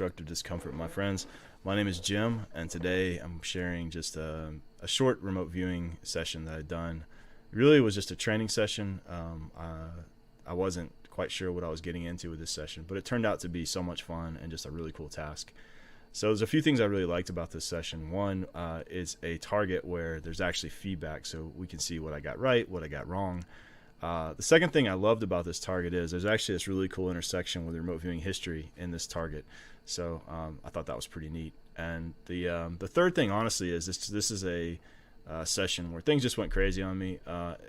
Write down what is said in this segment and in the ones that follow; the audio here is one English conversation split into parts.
destructive discomfort, my friends. My name is Jim, and today I'm sharing just a short remote viewing session that I've done. Really, it was just a training session. I wasn't quite sure what I was getting into with this session, but it turned out to be so much fun and just a really cool task. So there's a few things I really liked about this session. One is a target where there's actually feedback, so we can see what I got right, what I got wrong. The second thing I loved about this target is there's actually this really cool intersection with remote viewing history in this target. So I thought that was pretty neat. And the third thing, honestly, is this is a session where things just went crazy on me.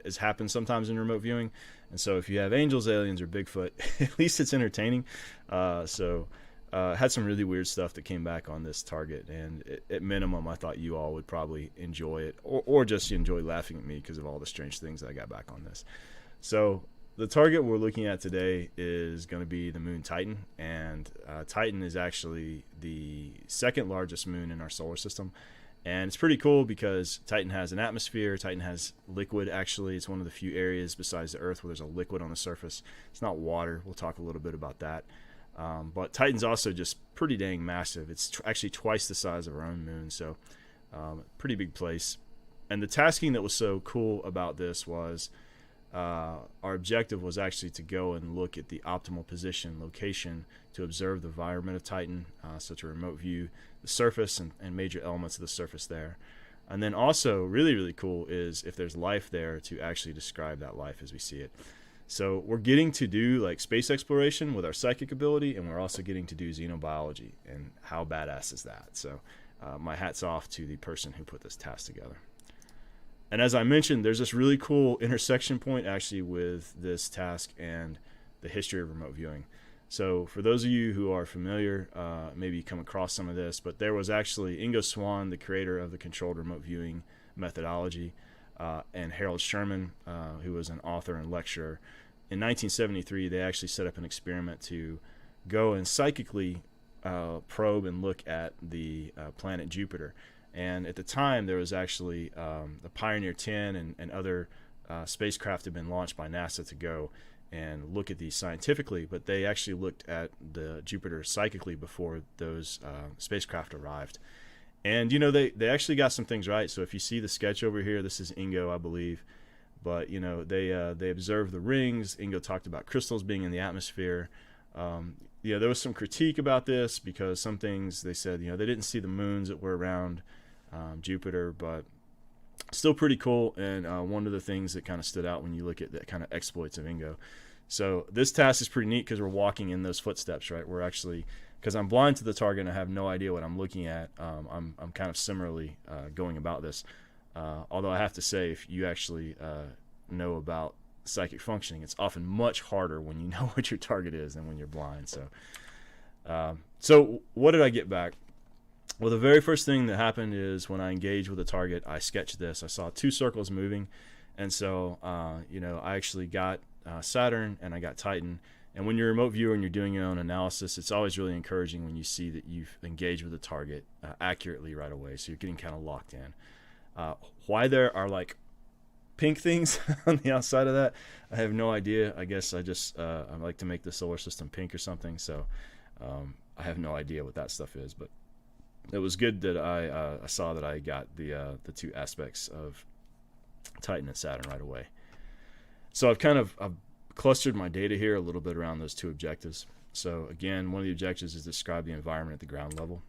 It's happened sometimes in remote viewing. And so if you have angels, aliens, or Bigfoot, at least it's entertaining. Had some really weird stuff that came back on this target, and at minimum I thought you all would probably enjoy it, or just enjoy laughing at me because of all the strange things that I got back on this. So the target we're looking at today is going to be the moon Titan, and Titan is actually the second largest moon in our solar system. And it's pretty cool because Titan has an atmosphere. Titan has liquid, actually. It's one of the few areas besides the Earth where there's a liquid on the surface. It's not water. We'll talk a little bit about that. But Titan's also just pretty dang massive. It's actually twice the size of our own moon, so pretty big place. And the tasking that was so cool about this was our objective was actually to go and look at the optimal position, location, to observe the environment of Titan, so to remote view the surface and major elements of the surface there. And then also, really, really cool is if there's life there, to actually describe that life as we see it. So we're getting to do like space exploration with our psychic ability, and we're also getting to do xenobiology, and how badass is that? So my hat's off to the person who put this task together. And as I mentioned, there's this really cool intersection point actually with this task and the history of remote viewing. So for those of you who are familiar, maybe come across some of this, but there was actually Ingo Swann, the creator of the controlled remote viewing methodology, and Harold Sherman, who was an author and lecturer. In 1973, they actually set up an experiment to go and psychically probe and look at the planet Jupiter. And at the time, there was actually the Pioneer 10 and other spacecraft had been launched by NASA to go and look at these scientifically, but they actually looked at the Jupiter psychically before those spacecraft arrived. And, you know, they actually got some things right. So if you see the sketch over here, this is Ingo, I believe. But, you know, they observed the rings. Ingo talked about crystals being in the atmosphere. Yeah, there was some critique about this because some things they said, you know, they didn't see the moons that were around Jupiter, but still pretty cool. And one of the things that kind of stood out when you look at the kind of exploits of Ingo. So this task is pretty neat because we're walking in those footsteps, right? We're actually, because I'm blind to the target and I have no idea what I'm looking at, I'm kind of similarly going about this. Although I have to say, if you actually know about psychic functioning, it's often much harder when you know what your target is than when you're blind. So what did I get back? Well, the very first thing that happened is when I engaged with the target, I sketched this. I saw two circles moving, and so you know, I actually got Saturn and I got Titan. And when you're a remote viewer and you're doing your own analysis, it's always really encouraging when you see that you've engaged with the target accurately right away, so you're getting kind of locked in. Why there are like pink things on the outside of that, I have no idea. I guess I just I like to make the solar system pink or something, so I have no idea what that stuff is. But it was good that I saw that I got the two aspects of Titan and Saturn right away. So I've clustered my data here a little bit around those two objectives. So again, one of the objectives is to describe the environment at the ground level.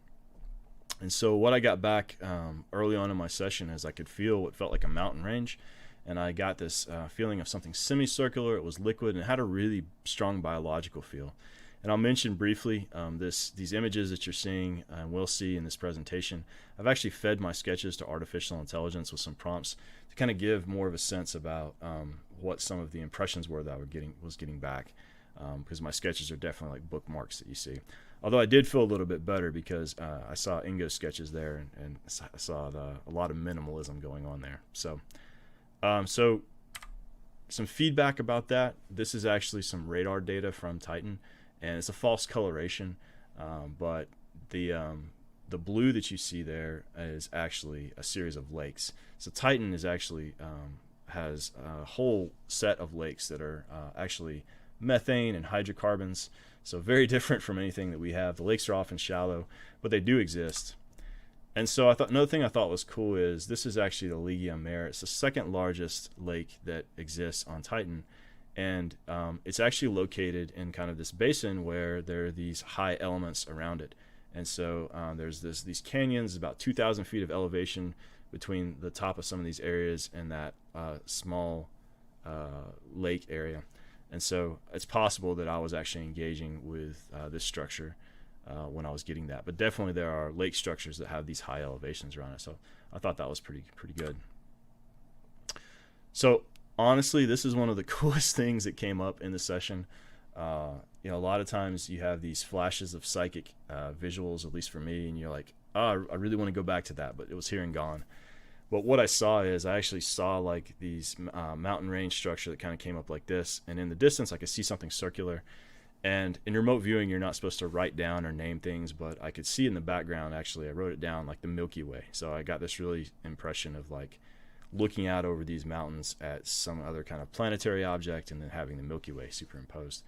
And so what I got back early on in my session is I could feel what felt like a mountain range, and I got this feeling of something semicircular. It was liquid and it had a really strong biological feel. And I'll mention briefly these images that you're seeing and will see in this presentation. I've actually fed my sketches to artificial intelligence with some prompts to kind of give more of a sense about what some of the impressions were that I was getting back, because my sketches are definitely like bookmarks that you see. Although I did feel a little bit better because I saw Ingo's sketches there, and I saw a lot of minimalism going on there. So some feedback about that. This is actually some radar data from Titan, and it's a false coloration, but the blue that you see there is actually a series of lakes. So Titan is actually has a whole set of lakes that are actually methane and hydrocarbons. So very different from anything that we have. The lakes are often shallow, but they do exist. And so I thought another thing I thought was cool is this is actually the Ligia Mare. It's the second largest lake that exists on Titan. And it's actually located in kind of this basin where there are these high elements around it. And so there's these canyons, about 2,000 feet of elevation between the top of some of these areas and that small lake area. And so it's possible that I was actually engaging with this structure when I was getting that. But definitely there are lake structures that have these high elevations around it. So I thought that was pretty good. So honestly, this is one of the coolest things that came up in the session. You know, a lot of times you have these flashes of psychic visuals, at least for me, and you're like, oh, I really want to go back to that, but it was here and gone. But what I saw is I actually saw like these mountain range structure that kind of came up like this, and in the distance I could see something circular. And in remote viewing, you're not supposed to write down or name things, but I could see in the background, actually, I wrote it down, like the Milky Way. So I got this really impression of like looking out over these mountains at some other kind of planetary object and then having the Milky Way superimposed.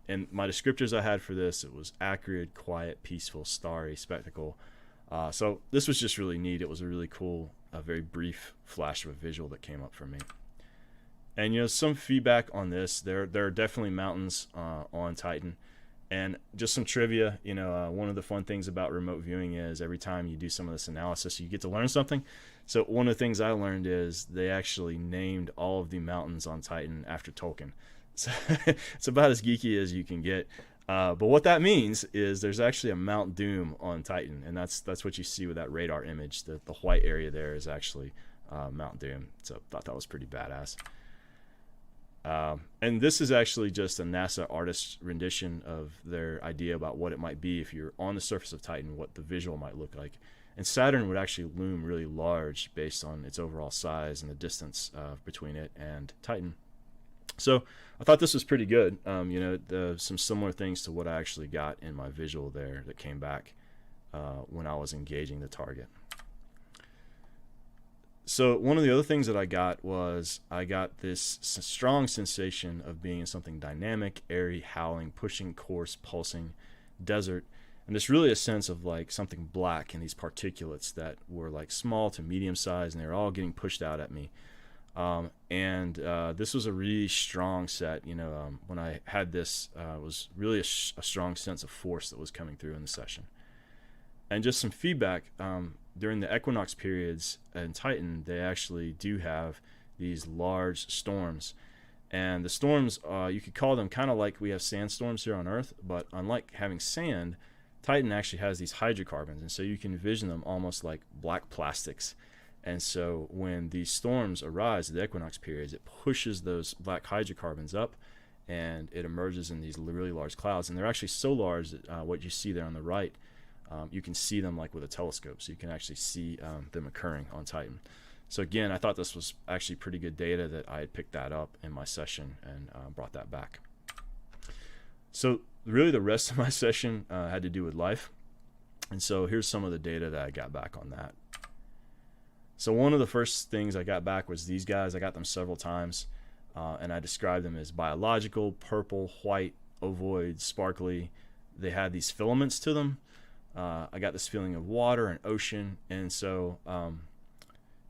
And my descriptors I had for this, it was acrid, quiet, peaceful, starry spectacle. So this was just really neat. It was a really cool, a very brief flash of a visual that came up for me. And you know, some feedback on this, there are definitely mountains on Titan. And just some trivia, you know, one of the fun things about remote viewing is every time you do some of this analysis, you get to learn something. So one of the things I learned is they actually named all of the mountains on Titan after Tolkien. So it's about as geeky as you can get. But what that means is there's actually a Mount Doom on Titan, and that's what you see with that radar image. The white area there is actually Mount Doom. So I thought that was pretty badass. And this is actually just a NASA artist's rendition of their idea about what it might be if you're on the surface of Titan, what the visual might look like. And Saturn would actually loom really large based on its overall size and the distance between it and Titan. So I thought this was pretty good. You know, some similar things to what I actually got in my visual there that came back when I was engaging the target. So one of the other things that I got was I got this strong sensation of being in something dynamic, airy, howling, pushing, coarse, pulsing, desert, and there's really a sense of like something black in these particulates that were like small to medium size, and they were all getting pushed out at me. This was a really strong set. You know, when I had this, it was really a strong sense of force that was coming through in the session. And just some feedback, during the equinox periods in Titan, they actually do have these large storms. And the storms, you could call them kind of like we have sandstorms here on Earth, but unlike having sand, Titan actually has these hydrocarbons. And so you can envision them almost like black plastics. And so when these storms arise at the equinox periods, it pushes those black hydrocarbons up, and it emerges in these really large clouds. And they're actually so large that what you see there on the right, you can see them like with a telescope, so you can actually see them occurring on Titan. So again, I thought this was actually pretty good data that I had picked that up in my session and brought that back. So really the rest of my session had to do with life. And so here's some of the data that I got back on that. So one of the first things I got back was these guys. I got them several times, and I described them as biological, purple, white, ovoid, sparkly. They had these filaments to them. I got this feeling of water and ocean. And so,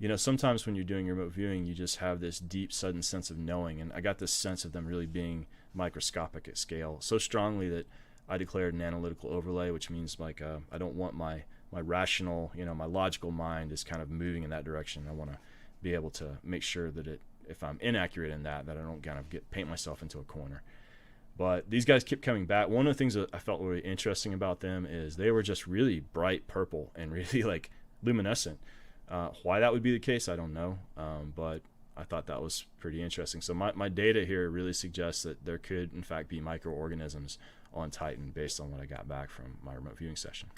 you know, sometimes when you're doing remote viewing, you just have this deep, sudden sense of knowing. And I got this sense of them really being microscopic at scale so strongly that I declared an analytical overlay, which means like I don't want my rational, you know, my logical mind is kind of moving in that direction. I want to be able to make sure that if I'm inaccurate in that I don't kind of paint myself into a corner. But these guys kept coming back. One of the things that I felt really interesting about them is they were just really bright purple and really like luminescent. Why that would be the case, I don't know. But I thought that was pretty interesting. So my data here really suggests that there could, in fact, be microorganisms on Titan based on what I got back from my remote viewing session.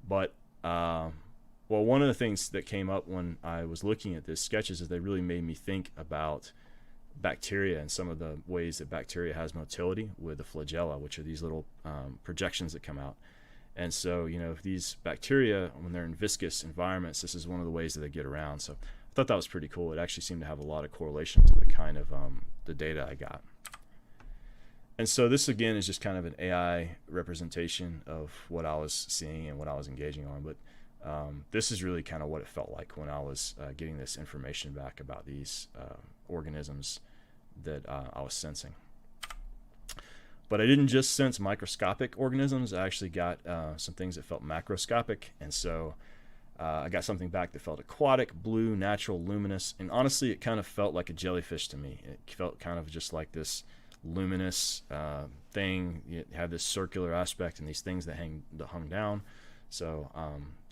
But, well, one of the things that came up when I was looking at these sketches is they really made me think about bacteria and some of the ways that bacteria has motility with the flagella, which are these little projections that come out. And so, you know, if these bacteria, when they're in viscous environments, this is one of the ways that they get around. So I thought that was pretty cool. It actually seemed to have a lot of correlation to the kind of the data I got. And so this again is just kind of an AI representation of what I was seeing and what I was engaging on. But this is really kind of what it felt like when I was getting this information back about these organisms that I was sensing. But I didn't just sense microscopic organisms. I actually got some things that felt macroscopic. And so I got something back that felt aquatic, blue, natural, luminous. And honestly, it kind of felt like a jellyfish to me. It felt kind of just like this luminous thing. It had this circular aspect and these things that hung down. So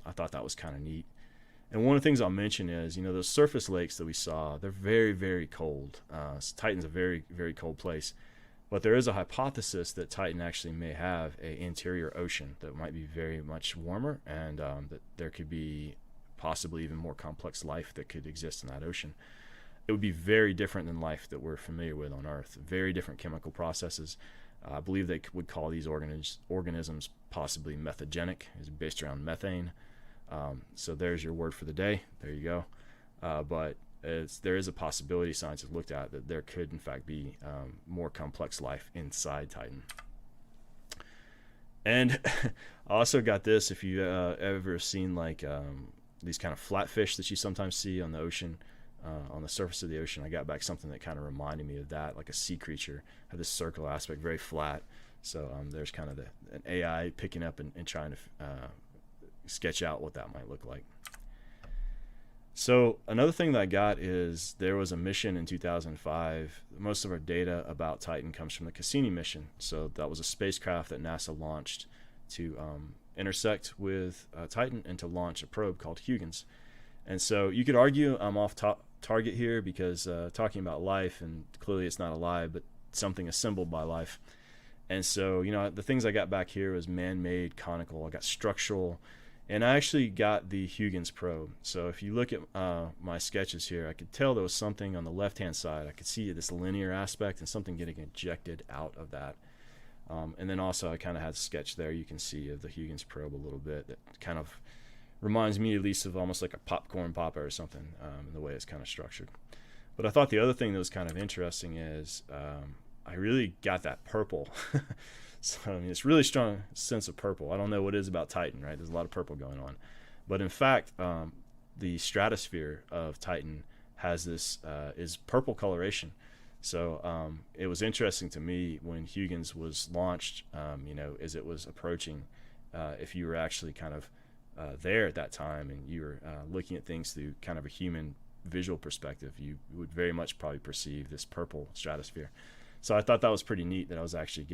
I thought that was kind of neat. And one of the things I'll mention is, those surface lakes that we saw, they're very, very cold. Titan's a very, very cold place. But there is a hypothesis that Titan actually may have an interior ocean that might be very much warmer, and that there could be possibly even more complex life that could exist in that ocean. It would be very different than life that we're familiar with on Earth. Very different chemical processes. I believe they would call these organisms possibly methagenic. It's based around methane. So there's your word for the day. There you go. But there is a possibility science has looked at that there could in fact be more complex life inside Titan. And I also got this, if you ever seen like these kind of flatfish that you sometimes see on the ocean, on the surface of the ocean, I got back something that kind of reminded me of that, like a sea creature. Had this circular aspect, very flat. So there's kind of an AI picking up and trying to sketch out what that might look like. So another thing that I got is there was a mission in 2005. Most of our data about Titan comes from the Cassini mission. So that was a spacecraft that NASA launched to intersect with Titan and to launch a probe called Huygens. And so you could argue I'm off target here because talking about life, and clearly it's not alive, but something assembled by life. And so, the things I got back here was man-made, conical. I got structural. And I actually got the Huygens probe. So if you look at my sketches here, I could tell there was something on the left-hand side. I could see this linear aspect and something getting ejected out of that. And then also I kind of had a sketch there you can see of the Huygens probe a little bit that kind of reminds me at least of almost like a popcorn popper or something, in the way it's kind of structured. But I thought the other thing that was kind of interesting is I really got that purple. So it's really strong sense of purple. I don't know what it is about Titan, right? There's a lot of purple going on. But in fact, the stratosphere of Titan has this is purple coloration. So it was interesting to me when Huygens was launched, as it was approaching, if you were actually kind of there at that time and you were looking at things through kind of a human visual perspective, you would very much probably perceive this purple stratosphere. So I thought that was pretty neat that I was actually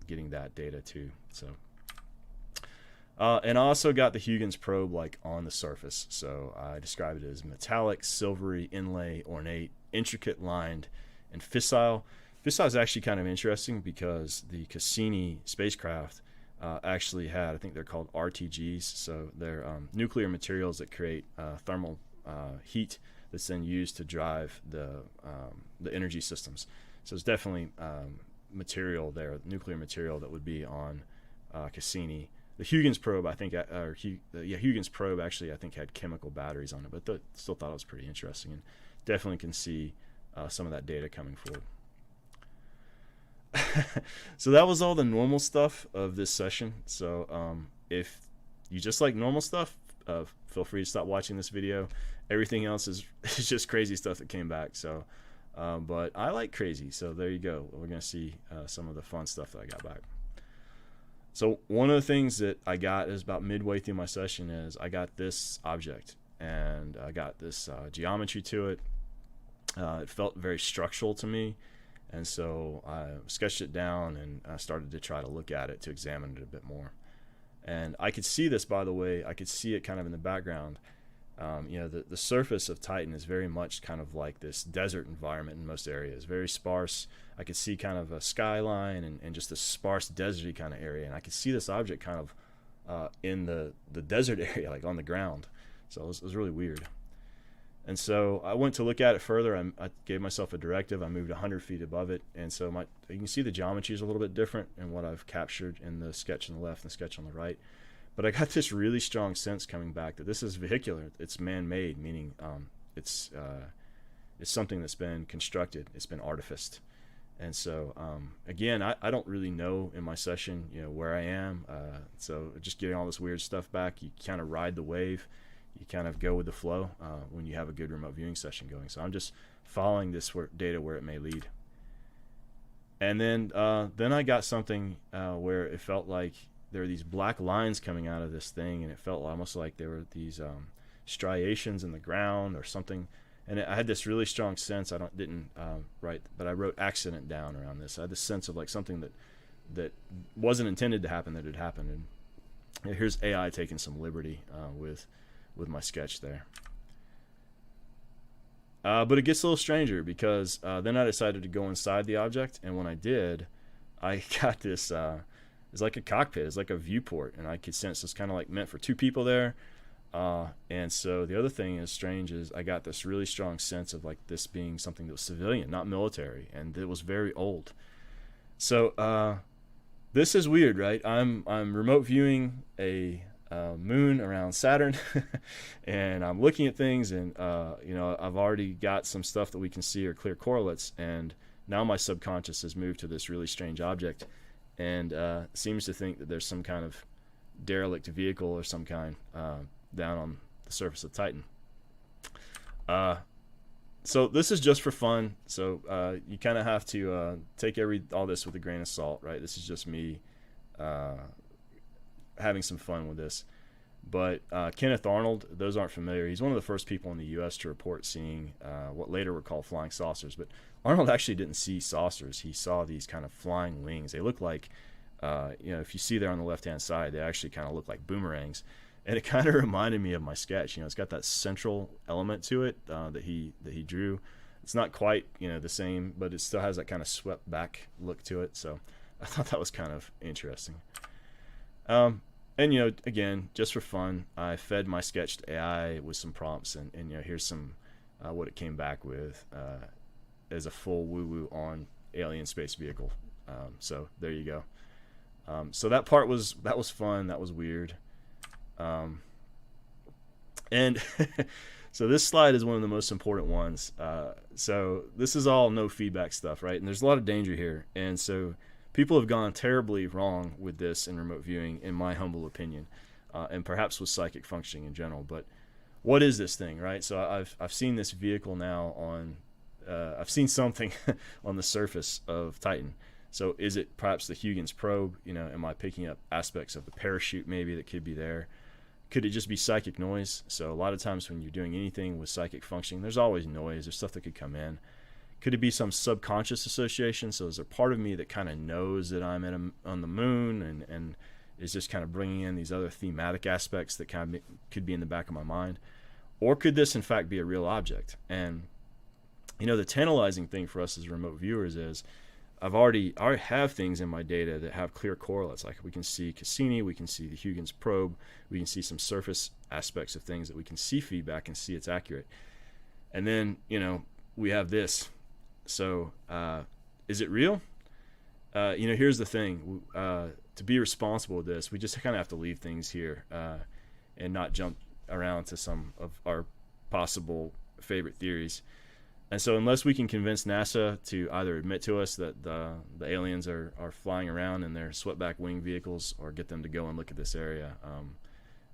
getting that data too. So, and I also got the Huygens probe like on the surface. So I described it as metallic, silvery, inlay, ornate, intricate, lined, and fissile. Fissile is actually kind of interesting because the Cassini spacecraft actually had, I think they're called RTGs. So they're nuclear materials that create thermal heat that's then used to drive the energy systems. So it's definitely material there, nuclear material that would be on Cassini. The Huygens probe, I think, Huygens probe actually, I think, had chemical batteries on it, but still thought it was pretty interesting, and definitely can see some of that data coming forward. So that was all the normal stuff of this session. So if you just like normal stuff, feel free to stop watching this video. Everything else is just crazy stuff that came back. So. But I like crazy, so there you go. We're going to see some of the fun stuff that I got back. So one of the things that I got is about midway through my session is I got this object, and I got this geometry to it. It felt very structural to me, and so I sketched it down and I started to try to look at it to examine it a bit more. And I could see this, by the way, I could see it kind of in the background. The surface of Titan is very much kind of like this desert environment in most areas, very sparse. I could see kind of a skyline and just a sparse deserty kind of area, and I could see this object kind of in the desert area, like on the ground. So it was really weird. And so I went to look at it further. I gave myself a directive. I moved 100 feet above it, and so you can see the geometry is a little bit different in what I've captured in the sketch on the left and the sketch on the right. But I got this really strong sense coming back that this is vehicular. It's man-made, meaning it's something that's been constructed. It's been artificed. And so, again, I don't really know in my session, where I am. So just getting all this weird stuff back, you kind of ride the wave. You kind of go with the flow when you have a good remote viewing session going. So I'm just following this data where it may lead. And then I got something where it felt like there were these black lines coming out of this thing, and it felt almost like there were these striations in the ground or something. And I had this really strong sense. Didn't write, but I wrote accident down around this. I had this sense of like something that wasn't intended to happen that had happened. And here's AI taking some liberty with my sketch there. But it gets a little stranger because then I decided to go inside the object, and when I did, I got this. It's like a cockpit. It's like a viewport, and I could sense it's kind of like meant for two people there. And so the other thing is strange is I got this really strong sense of like this being something that was civilian, not military, and it was very old. So this is weird, right? I'm remote viewing a moon around Saturn, and I'm looking at things, and I've already got some stuff that we can see are clear correlates, and now my subconscious has moved to this really strange object, and seems to think that there's some kind of derelict vehicle or some kind down on the surface of Titan. So this is just for fun. So you kind of have to take all this with a grain of salt, right? This is just me having some fun with this. But Kenneth Arnold, those aren't familiar, he's one of the first people in the U.S. to report seeing what later were called flying saucers. But Arnold actually didn't see saucers. He saw these kind of flying wings. They look like, if you see there on the left-hand side, they actually kind of look like boomerangs. And it kind of reminded me of my sketch. It's got that central element to it that he drew. It's not quite the same, but it still has that kind of swept back look to it. So I thought that was kind of interesting. And again, just for fun, I fed my sketch to AI with some prompts, and here's some what it came back with as a full woo-woo on alien space vehicle. So there you go. So that was fun. That was weird. And so this slide is one of the most important ones. So this is all no feedback stuff, right? And there's a lot of danger here. And so people have gone terribly wrong with this in remote viewing, in my humble opinion, and perhaps with psychic functioning in general. But what is this thing, right? So I've seen this vehicle now on, I've seen something on the surface of Titan. So is it perhaps the Huygens probe? Am I picking up aspects of the parachute maybe that could be there? Could it just be psychic noise? So a lot of times when you're doing anything with psychic functioning, there's always noise. There's stuff that could come in. Could it be some subconscious association? So is there part of me that kind of knows that I'm on the moon and is just kind of bringing in these other thematic aspects that kind of could be in the back of my mind? Or could this in fact be a real object? And the tantalizing thing for us as remote viewers is I already have things in my data that have clear correlates. Like we can see Cassini, we can see the Huygens probe, we can see some surface aspects of things that we can see feedback and see it's accurate. And then, we have this. So is it real? Here's the thing. To be responsible with this, we just kind of have to leave things here and not jump around to some of our possible favorite theories. And so unless we can convince NASA to either admit to us that the aliens are flying around in their swept-back wing vehicles, or get them to go and look at this area,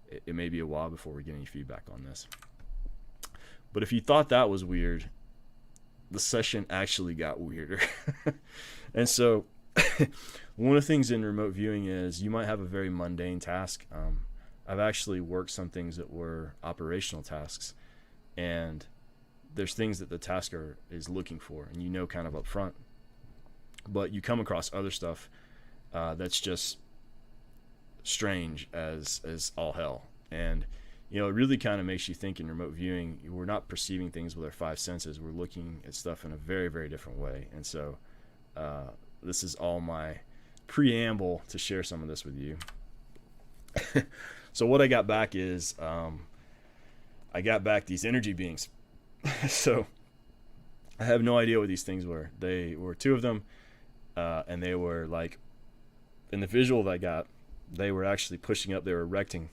it may be a while before we get any feedback on this. But if you thought that was weird, the session actually got weirder. And so one of the things in remote viewing is you might have a very mundane task. I've actually worked some things that were operational tasks, and there's things that the tasker is looking for, and kind of up front, but you come across other stuff that's just strange as all hell. And it really kind of makes you think in remote viewing, we're not perceiving things with our five senses. We're looking at stuff in a very, very different way. And so this is all my preamble to share some of this with you. So what I got back is I got back these energy beings. So I have no idea what these things were. They were two of them, and they were like, in the visual that I got, they were actually pushing up, they were erecting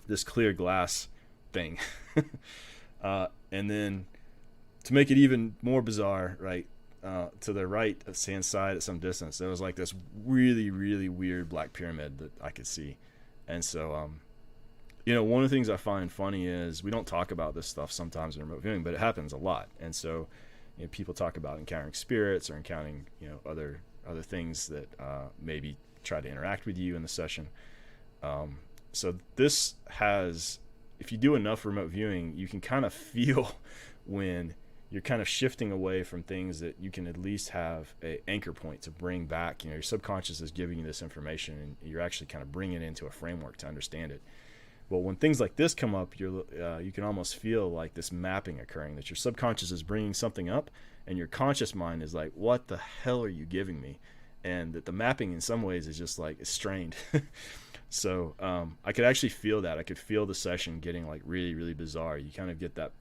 this clear glass thing. And then to make it even more bizarre, right, to the right hand side at some distance, there was like this really, really weird black pyramid that I could see. And so, one of the things I find funny is we don't talk about this stuff sometimes in remote viewing, but it happens a lot. And so, people talk about encountering spirits or encountering, other things that maybe try to interact with you in the session. So this has, if you do enough remote viewing, you can kind of feel when you're kind of shifting away from things that you can at least have an anchor point to bring back. Your subconscious is giving you this information, and you're actually kind of bringing it into a framework to understand it. Well, when things like this come up, you can almost feel like this mapping occurring, that your subconscious is bringing something up, and your conscious mind is like, what the hell are you giving me? And that the mapping in some ways is just like strained. So I could actually feel that. I could feel the session getting like really, really bizarre. You kind of get that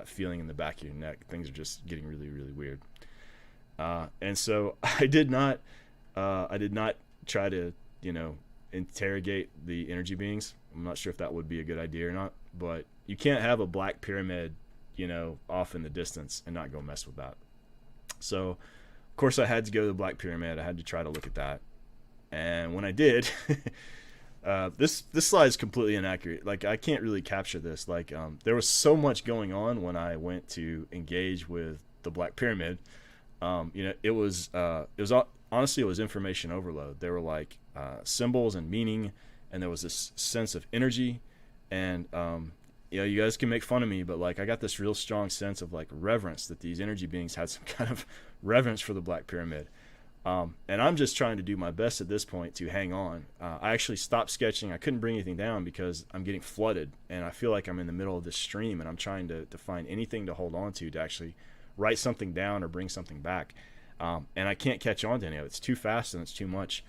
feeling in the back of your neck. Things are just getting really, really weird. And so I did not try to, interrogate the energy beings. I'm not sure if that would be a good idea or not, but you can't have a black pyramid, off in the distance and not go mess with that. So of course I had to go to the black pyramid. I had to try to look at that. And when I did, this slide is completely inaccurate. Like, I can't really capture this. Like, there was so much going on when I went to engage with the black pyramid. It was honestly, it was information overload. There were like symbols and meaning, and there was this sense of energy. And you guys can make fun of me, but like, I got this real strong sense of like reverence, that these energy beings had some kind of reverence for the black pyramid. And I'm just trying to do my best at this point to hang on. I actually stopped sketching. I couldn't bring anything down because I'm getting flooded, and I feel like I'm in the middle of this stream, and I'm trying to find anything to hold on to actually write something down or bring something back. And I can't catch on to any of it. It's too fast and it's too much.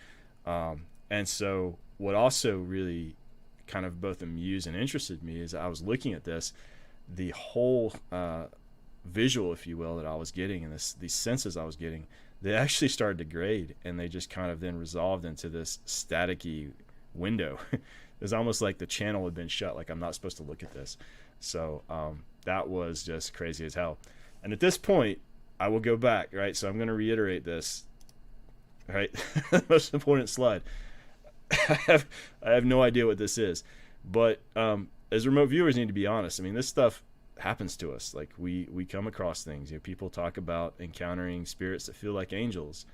And so what also really kind of both amused and interested me is I was looking at this, the whole visual, if you will, that I was getting, and these senses I was getting, they actually started to grade, and they just kind of then resolved into this staticky window. It was almost like the channel had been shut, like I'm not supposed to look at this. So that was just crazy as hell. And at this point, I will go back, right? So I'm going to reiterate this, right? Most important slide. I have no idea what this is, but as remote viewers need to be honest. I mean, this stuff happens to us. Like, we come across things. People talk about encountering spirits that feel like angels.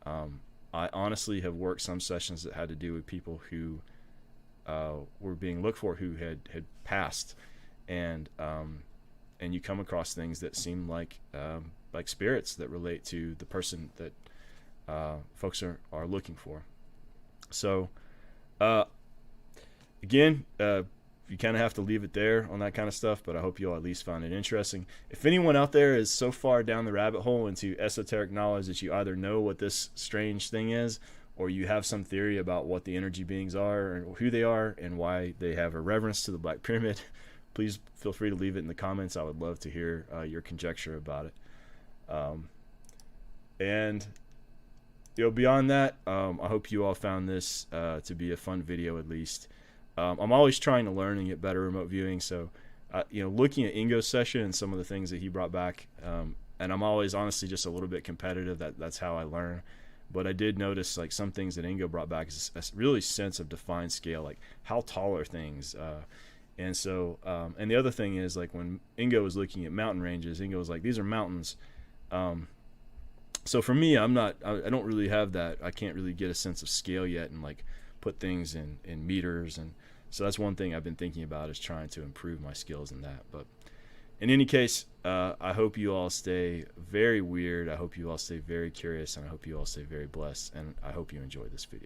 I honestly have worked some sessions that had to do with people who were being looked for, who had passed, and you come across things that seem like spirits that relate to the person that folks are looking for. So again, you kind of have to leave it there on that kind of stuff, but I hope you all at least found it interesting. If anyone out there is so far down the rabbit hole into esoteric knowledge that you either know what this strange thing is, or you have some theory about what the energy beings are, or who they are, and why they have a reverence to the Black Pyramid, please feel free to leave it in the comments. I would love to hear your conjecture about it. And beyond that, I hope you all found this to be a fun video at least. I'm always trying to learn and get better remote viewing, so looking at Ingo's session and some of the things that he brought back, and I'm always honestly just a little bit competitive. That's how I learn. But I did notice like some things that Ingo brought back is a really sense of defined scale, like how tall are things, and so and the other thing is, like, when Ingo was looking at mountain ranges, Ingo was like, these are mountains. So for me, I don't really have that. I can't really get a sense of scale yet and like put things in meters, and so that's one thing I've been thinking about, is trying to improve my skills in that. But in any case, I hope you all stay very weird. I hope you all stay very curious, and I hope you all stay very blessed, and I hope you enjoyed this video.